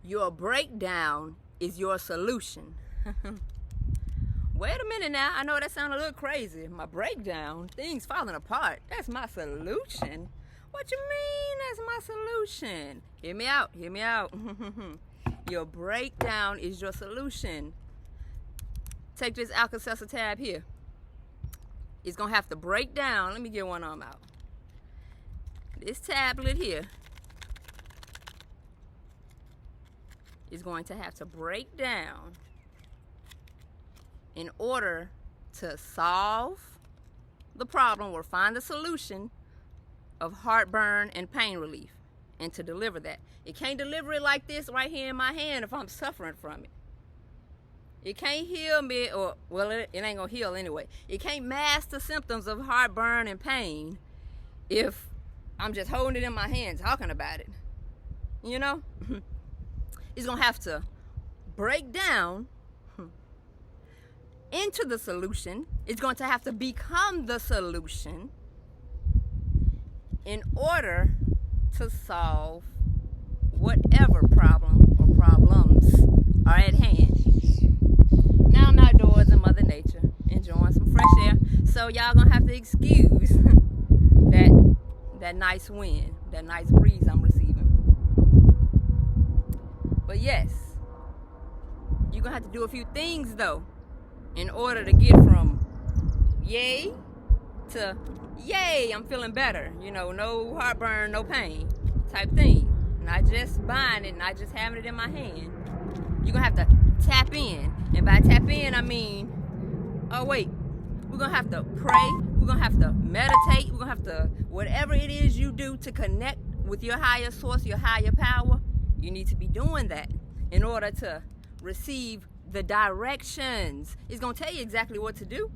Your breakdown is your solution. Wait a minute now. I know that sounds a little crazy. My breakdown, things falling apart, that's my solution. What you mean that's my solution? Hear me out. Hear me out. Your breakdown is your solution. Take this Alka-Seltzer tab here. It's going to have to break down. Let me get one arm out. This tablet here is going to have to break down in order to solve the problem or find the solution of heartburn and pain relief, and to deliver that. It can't deliver it like this right here in my hand if I'm suffering from it. It can't heal me, or, well, it ain't gonna heal anyway. It can't mask the symptoms of heartburn and pain if I'm just holding it in my hand talking about it. You know? It's gonna have to break down into the solution. It's going to have to become the solution in order to solve whatever problem or problems are at hand. Now I'm outdoors in Mother Nature, enjoying some fresh air. So y'all gonna have to excuse that nice wind, that nice breeze I'm receiving. But yes, you're gonna have to do a few things though in order to get from yay to yay, I'm feeling better. You know, no heartburn, no pain type thing. Not just buying it, not just having it in my hand. You're gonna have to tap in. And by tap in, I mean, oh wait, we're gonna have to pray, we're gonna have to meditate, we're gonna have to, whatever it is you do to connect with your higher source, your higher power, you need to be doing that in order to receive the directions. It's gonna tell you exactly what to do.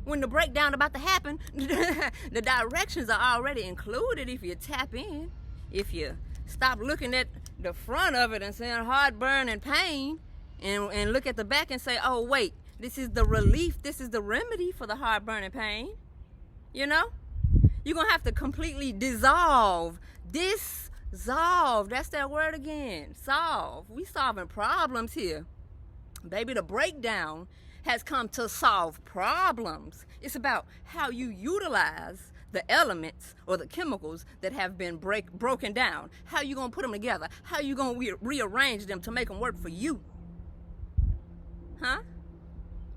When the breakdown about to happen, the directions are already included if you tap in. If you stop looking at the front of it and saying heartburn and pain, and look at the back and say, oh wait, this is the relief, this is the remedy for the heartburn and pain. You know? You're gonna have to completely dissolve. Dissolve. That's that word again. Solve. We solving problems here. Baby, the breakdown has come to solve problems. It's about how you utilize the elements or the chemicals that have been broken down. How you gonna put them together? How you gonna rearrange them to make them work for you? Huh?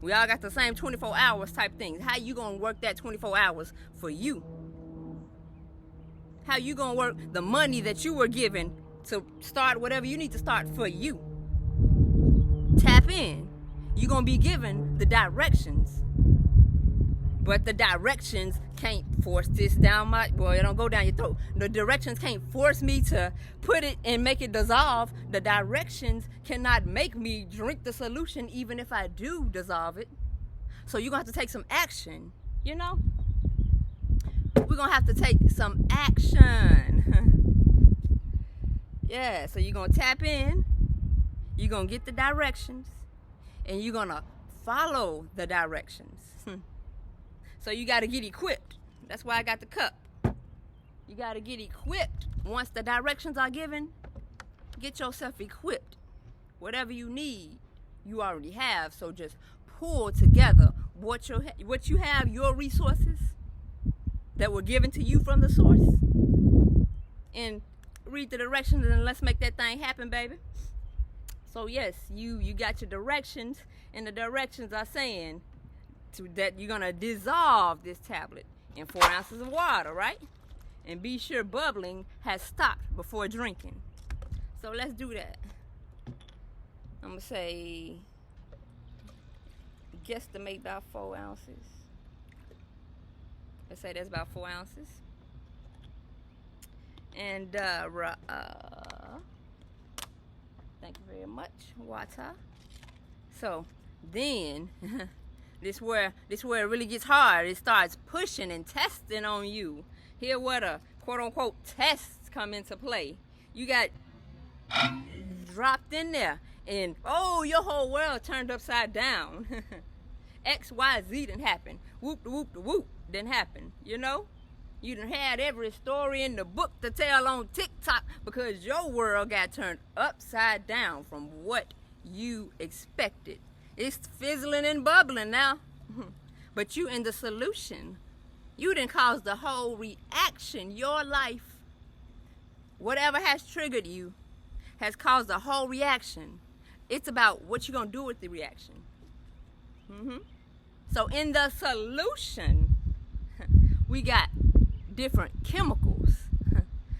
We all got the same 24 hours type things. How you gonna work that 24 hours for you? How you gonna work the money that you were given to start whatever you need to start for you? Tap in. You're gonna be given the directions. But the directions can't force this down my, well, it don't go down your throat. The directions can't force me to put it and make it dissolve. The directions cannot make me drink the solution even if I do dissolve it. So you're gonna have to take some action, you know? We're gonna have to take some action. Yeah, so you're gonna tap in, you're gonna get the directions, and you're gonna follow the directions. So you gotta get equipped. That's why I got the cup. You gotta get equipped. Once the directions are given, get yourself equipped. Whatever you need, you already have. So just pull together what you have, your resources that were given to you from the source, and read the directions, and let's make that thing happen, baby. So yes, you got your directions, and the directions are saying that you're gonna dissolve this tablet in 4 ounces of water, right? And be sure bubbling has stopped before drinking. So let's do that. I'm gonna say, guesstimate about 4 ounces. Let's say that's about 4 ounces. And thank you very much, water. So then this where it really gets hard. It starts pushing and testing on you. Here where the quote unquote tests come into play. You got dropped in there, and oh, your whole world turned upside down. X, Y, Z didn't happen. Whoop, whoop, whoop didn't happen, you know? You done had every story in the book to tell on TikTok because your world got turned upside down from what you expected. It's fizzling and bubbling now. But you in the solution. You done caused the whole reaction. Your life, whatever has triggered you, has caused a whole reaction. It's about what you're going to do with the reaction. So in the solution, we got different chemicals.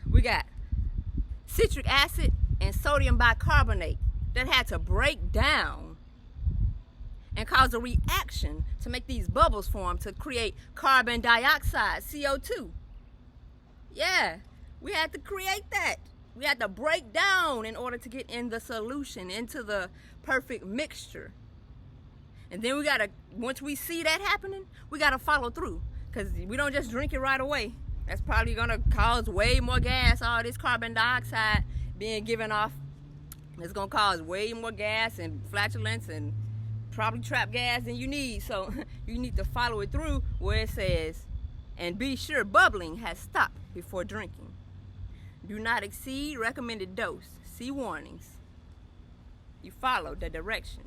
We got citric acid and sodium bicarbonate that had to break down and cause a reaction to make these bubbles form to create carbon dioxide, CO2. Yeah, we had to create that. We had to break down in order to get in the solution, into the perfect mixture. And then we gotta, once we see that happening, we gotta follow through. Because we don't just drink it right away. That's probably gonna cause way more gas. All this carbon dioxide being given off, it's gonna cause way more gas and flatulence and probably trap gas than you need. So you need to follow it through where it says, and be sure bubbling has stopped before drinking. Do not exceed recommended dose. See warnings. You follow the directions.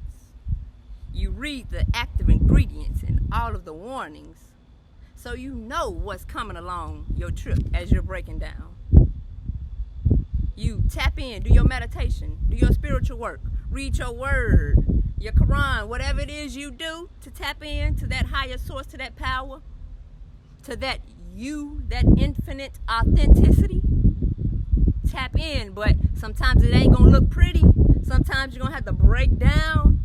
You read the active ingredients and all of the warnings, so you know what's coming along your trip as you're breaking down. You tap in, do your meditation, do your spiritual work, read your word, your Quran, whatever it is you do to tap in to that higher source, to that power, to that you, that infinite authenticity. Tap in, but sometimes it ain't gonna look pretty. Sometimes you're gonna have to break down.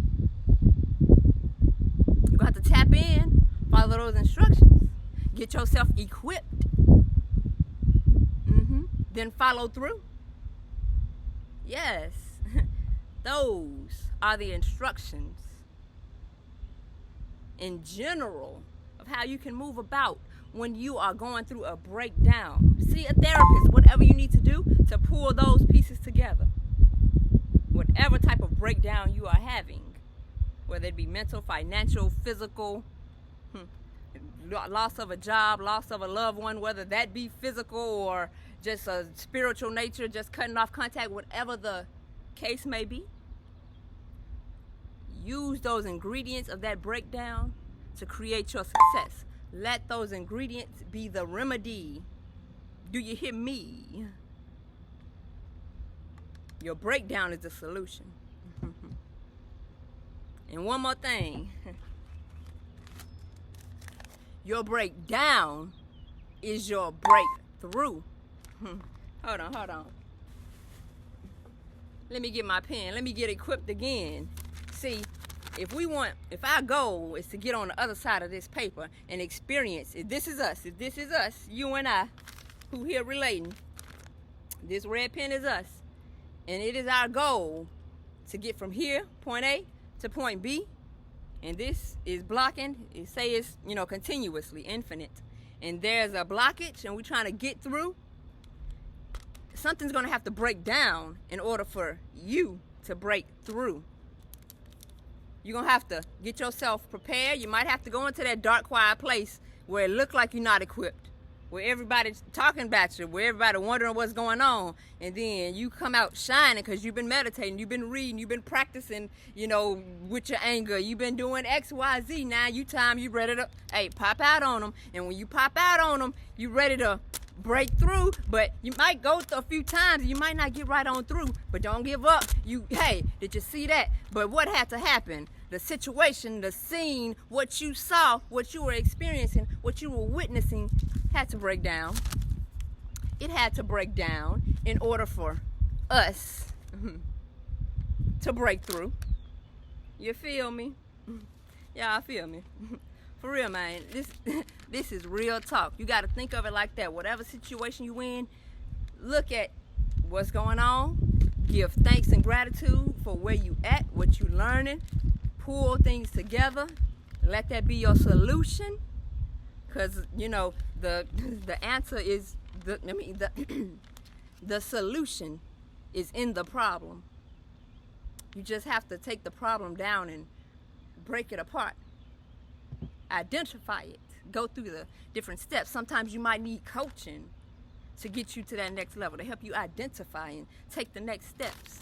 You're gonna have to tap in, follow those instructions, get yourself equipped, then follow through. Yes, those are the instructions in general of how you can move about when you are going through a breakdown. See a therapist, whatever you need to do to pull those pieces together. Whatever type of breakdown you are having, whether it be mental, financial, physical, loss of a job, loss of a loved one, whether that be physical or just a spiritual nature, just cutting off contact, whatever the case may be. Use those ingredients of that breakdown to create your success. Let those ingredients be the remedy. Do you hear me? Your breakdown is the solution. And one more thing. Your breakdown is your breakthrough. Hold on. Let me get my pen. Let me get equipped again. See, if our goal is to get on the other side of this paper and experience, if this is us, you and I, who here relating, this red pen is us, and it is our goal to get from here, point A, to point B, and this is blocking, it say it's, continuously infinite, and there's a blockage, and we're trying to get through, something's going to have to break down in order for you to break through. You're going to have to get yourself prepared. You might have to go into that dark, quiet place where it looks like you're not equipped, where everybody's talking about you, where everybody's wondering what's going on. And then you come out shining because you've been meditating, you've been reading, you've been practicing, with your anger. You've been doing X, Y, Z. Now you ready to, pop out on them. And when you pop out on them, you ready to break through, but you might go a few times and you might not get right on through, but don't give up. Did you see that? But what had to happen? The situation, the scene, what you saw, what you were experiencing, what you were witnessing had to break down. It had to break down in order for us to break through. You feel me? Y'all feel me? For real, man, this is real talk. You got to think of it like that. Whatever situation you in, look at what's going on. Give thanks and gratitude for where you at, what you learning. Pull things together. Let that be your solution. Because, the answer is, the solution is in the problem. You just have to take the problem down and break it apart. Identify it. go through the different steps. Sometimes you might need coaching to get you to that next level, to help you identify and take the next steps,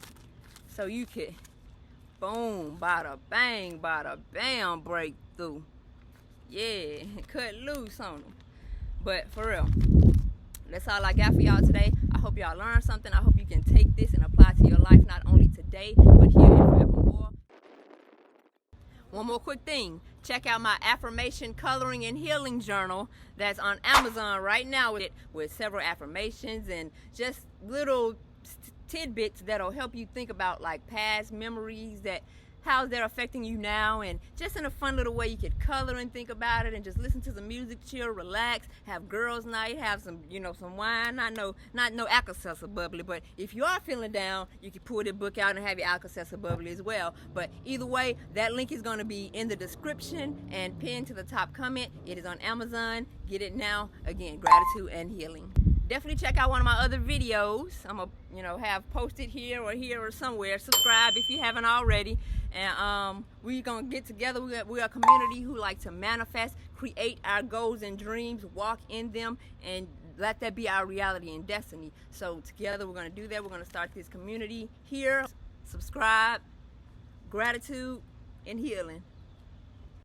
so you could boom, bada bang, bada bam, breakthrough. Yeah, cut loose on them. But for real, that's all I got for y'all today. I hope y'all learned something. I hope you can take this and apply it to your life, not only today, but here and forevermore. One more quick thing. Check out my affirmation coloring and healing journal that's on Amazon right now with several affirmations and just little tidbits that'll help you think about like past memories, how they're affecting you now, and just in a fun little way you could color and think about it and just listen to some music, chill, relax, have girls night, have some some wine. Not no Alka-Seltzer bubbly, but if you are feeling down, you can pull the book out and have your Alka-Seltzer bubbly as well. But either way, that link is going to be in the description and pinned to the top comment. It is on Amazon. Get it now. Again, gratitude and healing. Definitely check out one of my other videos. I'm gonna have posted here or somewhere. Subscribe if you haven't already. And we're gonna get together. We're a community who like to manifest, create our goals and dreams, walk in them, and let that be our reality and destiny. So together we're gonna do that. We're gonna start this community here. Subscribe, gratitude, and healing.